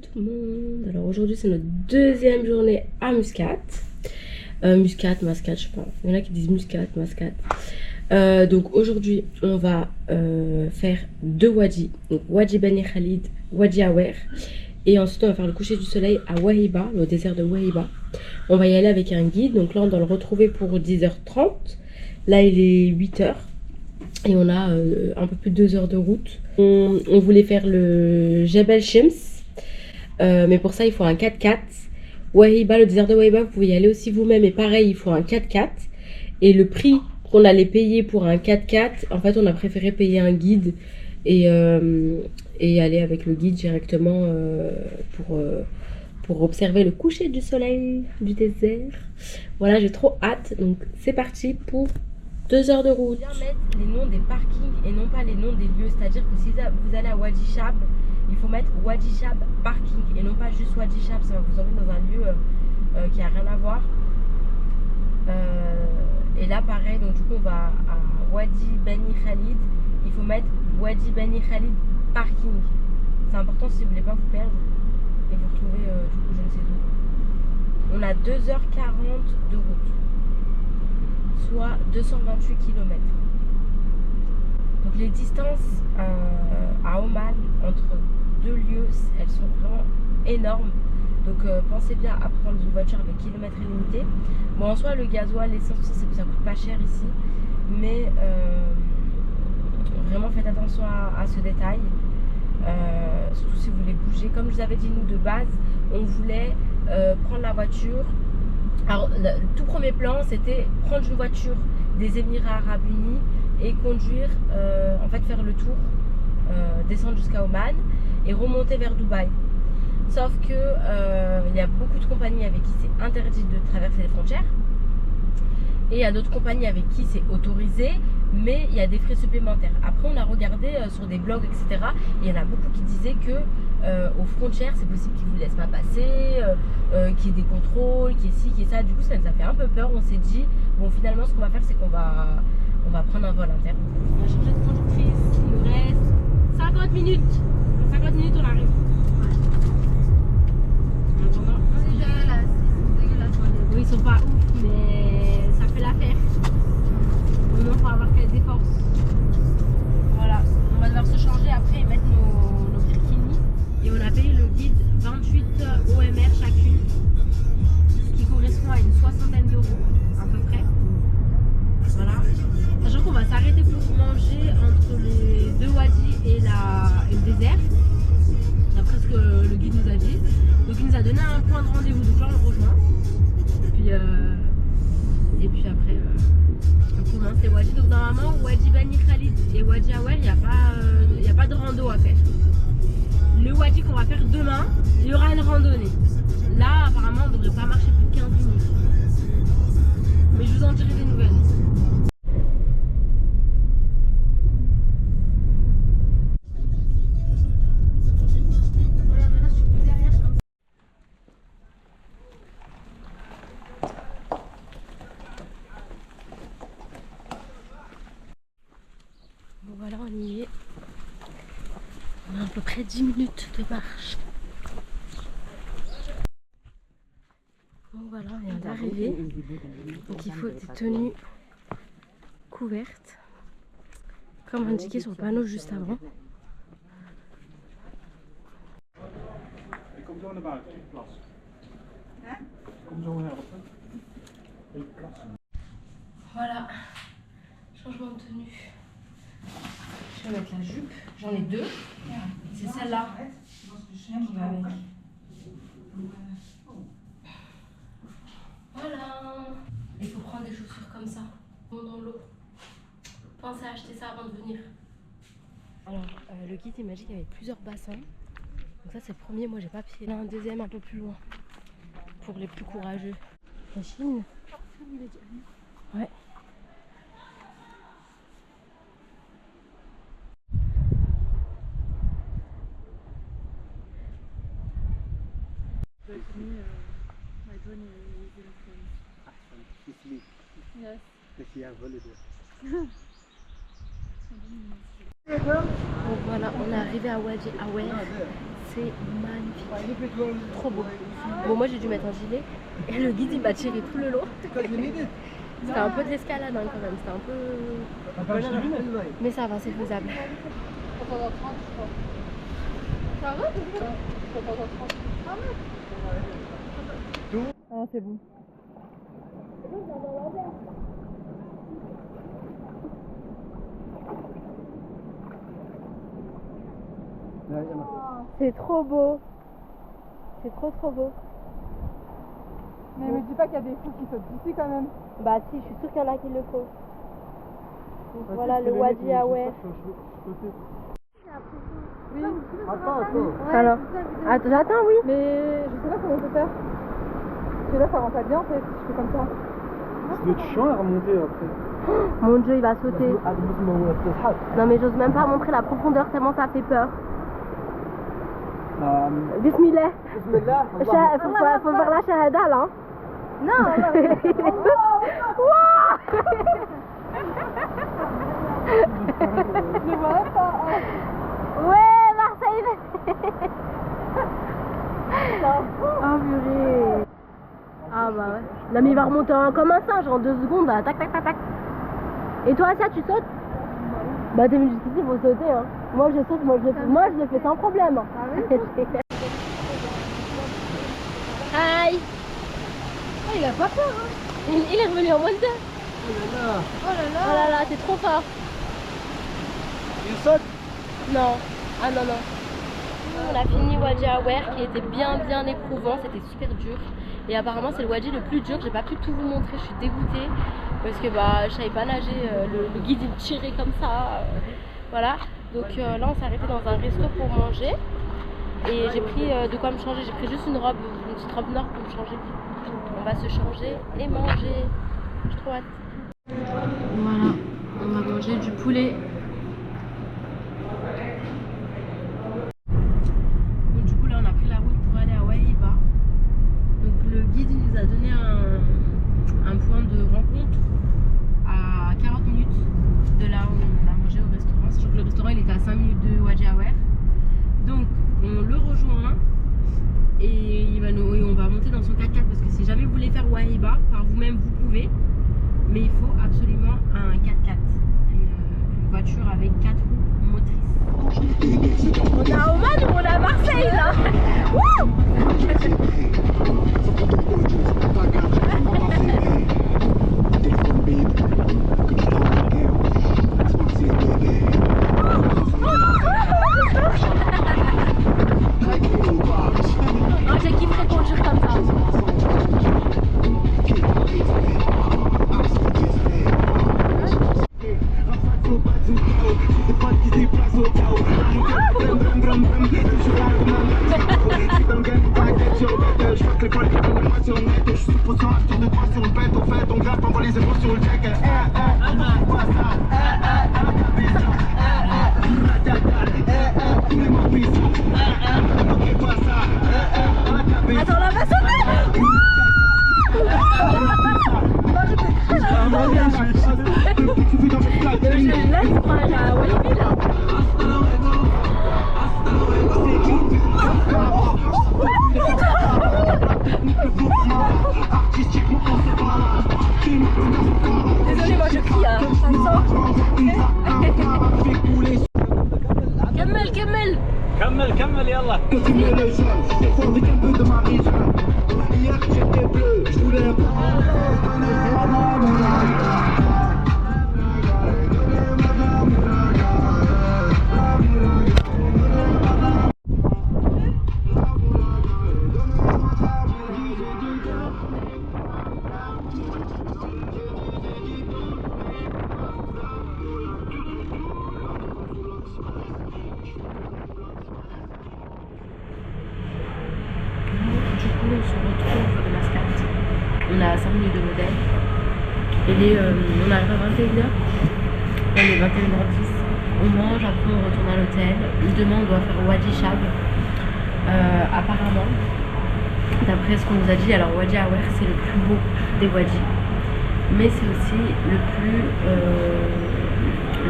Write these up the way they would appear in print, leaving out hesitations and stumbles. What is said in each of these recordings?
tout le monde. Alors aujourd'hui c'est notre deuxième journée à Muscat. Muscat, Mascat, je sais pas. Il y en a qui disent Muscat, Mascat. Donc aujourd'hui on va faire deux wadis. Donc Wadi Bani Khalid, Wadi Awer. Et ensuite on va faire le coucher du soleil à Wahiba, le désert de Wahiba. On va y aller avec un guide. Donc là on doit le retrouver pour 10h30. Là il est 8h. Et on a un peu plus de 2 heures de route. On voulait faire le Jebel Shems. Mais pour ça il faut un 4x4. Wahiba, le désert de Wahiba, vous pouvez y aller aussi vous-même. Et pareil, il faut un 4x4. Et le prix qu'on allait payer pour un 4x4, en fait on a préféré payer un guide. Et aller avec le guide directement pour observer le coucher du soleil du désert. Voilà, j'ai trop hâte. Donc c'est parti pour 2 heures de route. Bien mettre les noms des parkings et non pas les noms des lieux. C'est-à-dire que si vous allez à Wadi Shab, il faut mettre Wadi Shab parking et non pas juste Wadi Shab. Ça va vous emmener dans un lieu qui n'a rien à voir. Et là pareil, donc du coup on va à Wadi Bani Khalid. Il faut mettre Wadi Bani Khalid parking. C'est important si vous voulez pas vous perdre et vous retrouver du coup je ne sais où. On a 2h40 de route, soit 228 km. Donc les distances à Oman entre deux lieux, elles sont vraiment énormes. Donc pensez bien à prendre une voiture avec kilomètres illimités. Bon, en soi le gasoil, l'essence, ça coûte pas cher ici, mais vraiment faites attention à ce détail. Surtout si vous voulez bouger. Comme je vous avais dit, nous de base on voulait prendre la voiture. Alors le tout premier plan c'était prendre une voiture des Émirats Arabes Unis et conduire, en fait faire le tour, descendre jusqu'à Oman et remonter vers Dubaï. Sauf que il y a beaucoup de compagnies avec qui c'est interdit de traverser les frontières. Et il y a d'autres compagnies avec qui c'est autorisé, mais il y a des frais supplémentaires. Après, on a regardé sur des blogs, etc. Et il y en a beaucoup qui disaient que aux frontières, c'est possible qu'ils ne vous laissent pas passer, qu'il y ait des contrôles, qu'il y ait ci, qu'il y ait ça. Du coup, ça nous a fait un peu peur. On s'est dit, bon, finalement, ce qu'on va faire, c'est qu'on va prendre un vol interne. On va changer de conductrice. Il nous reste 50 minutes. Dans 50 minutes, on arrive. C'est dégueulasse, c'est dégueulasse. Oui, ils sont pas ouf, mais ça fait l'affaire. Maintenant, il faut avoir fait des forces. Voilà, on va devoir se changer après et mettre nos birkinis. Et on a payé le guide 28 OMR chacune, ce qui correspond à une soixantaine d'euros à peu près. Voilà. Sachant qu'on va s'arrêter pour manger entre les deux wadis et le désert, d'après ce que le guide nous a dit. Donc il nous a donné un point de rendez-vous, donc là on le rejoint. Et puis après on commence les wadis. Donc normalement Wadi Bani Khalid et Wadi Awer, il n'y a pas de rando à faire. Le wadi qu'on va faire demain, il y aura une randonnée. Là apparemment on ne devrait pas marcher plus de 15 minutes. Mais je vous en dirai des nouvelles. Bon voilà, on y est. On a à peu près 10 minutes de marche. Bon voilà, on vient d'arriver. Donc il faut des tenues couvertes, comme indiqué sur le panneau juste avant. Kom zo naar buiten, in plas. Kom zo helpen. In plas. Voilà, changement de tenue. Je vais mettre la jupe, j'en ai deux. C'est celle-là qui va avec. Voilà. Il faut prendre des chaussures comme ça, dans l'eau. Pensez à acheter ça avant de venir. Alors, le guide il m'a dit qu'il y avait plusieurs bassins. Donc ça c'est le premier, moi j'ai pas pied. Là un deuxième un peu plus loin, pour les plus courageux. La Chine. Ouais. Donc voilà, on est arrivé à Wadi Awer. c'est magnifique. Trop beau. Bon, moi j'ai dû mettre un gilet et le guide il m'a tiré tout le long. C'était un peu de l'escalade hein, quand même, c'était un peu... Mais ça va, c'est faisable. Ah, c'est bon. C'est trop beau. C'est trop beau. Mais me dis pas qu'il y a des fous qui sautent d'ici quand même. Bah si, je suis sûre qu'il y en a qui le font. Donc, voilà le Wadi Awer. Oui. Attends. Alors, attends, j'attends, oui. Mais je sais pas comment on peut faire. Parce que là ça rend pas bien en fait, je fais comme ça. Ça doit être chiant à remonter après. Mon Dieu, il va sauter. Non mais j'ose même pas montrer la profondeur tellement ça fait peur. Bismillah. Faut faire la shahada là. Non, je vois pas. Ouais, Marseille. Oh purée. Ah bah ouais. Là mais il va remonter comme un singe en 2 secondes là. Tac tac tac tac. Et toi ça tu sautes? Bah t'es venu jusqu'ici, faut sauter hein. Moi je saute, moi je le fais sans problème. Hi. Oh, il a pas peur hein. Il est revenu en mode 2. Oh là là. Oh là là, t'es trop fort. Il saute? Non. Ah non non. On a fini Wadi Awer qui était bien éprouvant, c'était super dur. Et apparemment c'est le Wadi le plus dur, j'ai pas pu tout vous montrer, je suis dégoûtée. Parce que bah je savais pas nager, le guide il me tirait comme ça. Voilà. Donc là on s'est arrêté dans un resto pour manger. Et j'ai pris de quoi me changer, j'ai pris juste une petite robe nord pour me changer. On va se changer et manger. J'ai trop hâte. Voilà, on va manger du poulet. Donc du coup là on a pris la route pour aller à Wahiba. Donc le guide il nous a donné un point de rencontre à 40 minutes de là où on a mangé au restaurant. Sachant que le restaurant il était à 5 minutes de Wadi Awer. Donc on le rejoint et on va monter dans son 4x4 parce que si jamais vous voulez faire Wahiba par vous-même vous pouvez, mais il faut absolument un 4x4, une voiture avec 4 roues motrices. On est à Oman ou on est à Marseille là? Wouh. J'ai kiffé conduire comme ça. Attends, là, va sauter. Là, tu crois à Walibi là. Désolée, moi je crie, hein. Ça me sort. كمل يلا. On se retrouve à Mascate. On est à 5 minutes de l'hôtel. On arrive à 21h. On est 21h10. On mange, après on retourne à l'hôtel. Demain on doit faire Wadi Shab. Apparemment, d'après ce qu'on nous a dit, alors Wadi Awer c'est le plus beau des wadis. Mais c'est aussi le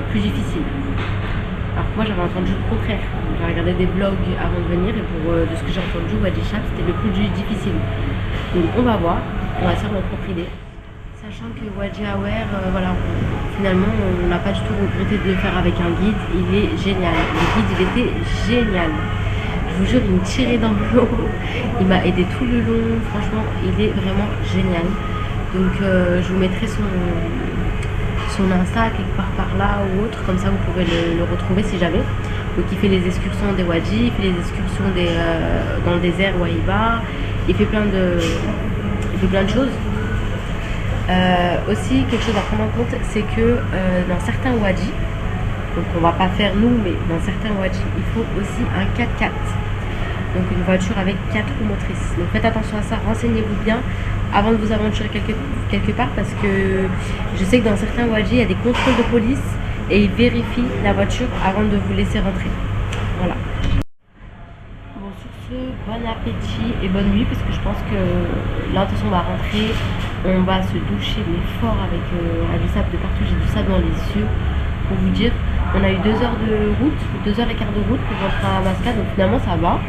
plus difficile. Alors que moi j'avais entendu le contraire. J'ai regardé des vlogs avant de venir et pour de ce que j'ai entendu, Wadi Chab c'était le plus difficile. Donc on va voir, on va se faire notre propre idée. Sachant que Wadi Awer, voilà, finalement on n'a pas du tout regretté de le faire avec un guide, il est génial. Le guide il était génial. Je vous jure, il me tirait dans l'eau, il m'a aidé tout le long, franchement il est vraiment génial. Donc je vous mettrai son Insta quelque part par là ou autre, comme ça vous pourrez le retrouver si jamais. Donc il fait les excursions des Wadi, il fait les excursions dans le désert où il va, il fait plein de choses. Aussi quelque chose à prendre en compte, c'est que dans certains Wadi, donc on va pas faire nous, mais dans certains Wadi il faut aussi un 4x4, donc une voiture avec 4 roues motrices. Donc faites attention à ça, renseignez-vous bien avant de vous aventurer quelque part, parce que je sais que dans certains Wadi il y a des contrôles de police et ils vérifient la voiture avant de vous laisser rentrer. Voilà. Bon, sur ce, bon appétit et bonne nuit, parce que je pense que là de toute façon on va rentrer, on va se doucher mais fort avec du sable de partout, j'ai du sable dans les yeux pour vous dire. On a eu 2 heures de route, 2 heures et quart de route pour rentrer à Mascate, donc finalement ça va.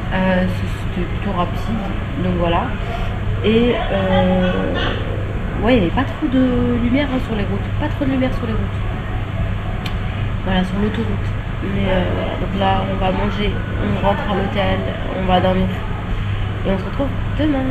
C'était plutôt rapide, donc voilà. Et ouais, il n'y avait pas trop de lumière sur les routes, voilà, sur l'autoroute. Mais voilà, donc là on va manger, on rentre à l'hôtel, on va dormir et on se retrouve demain.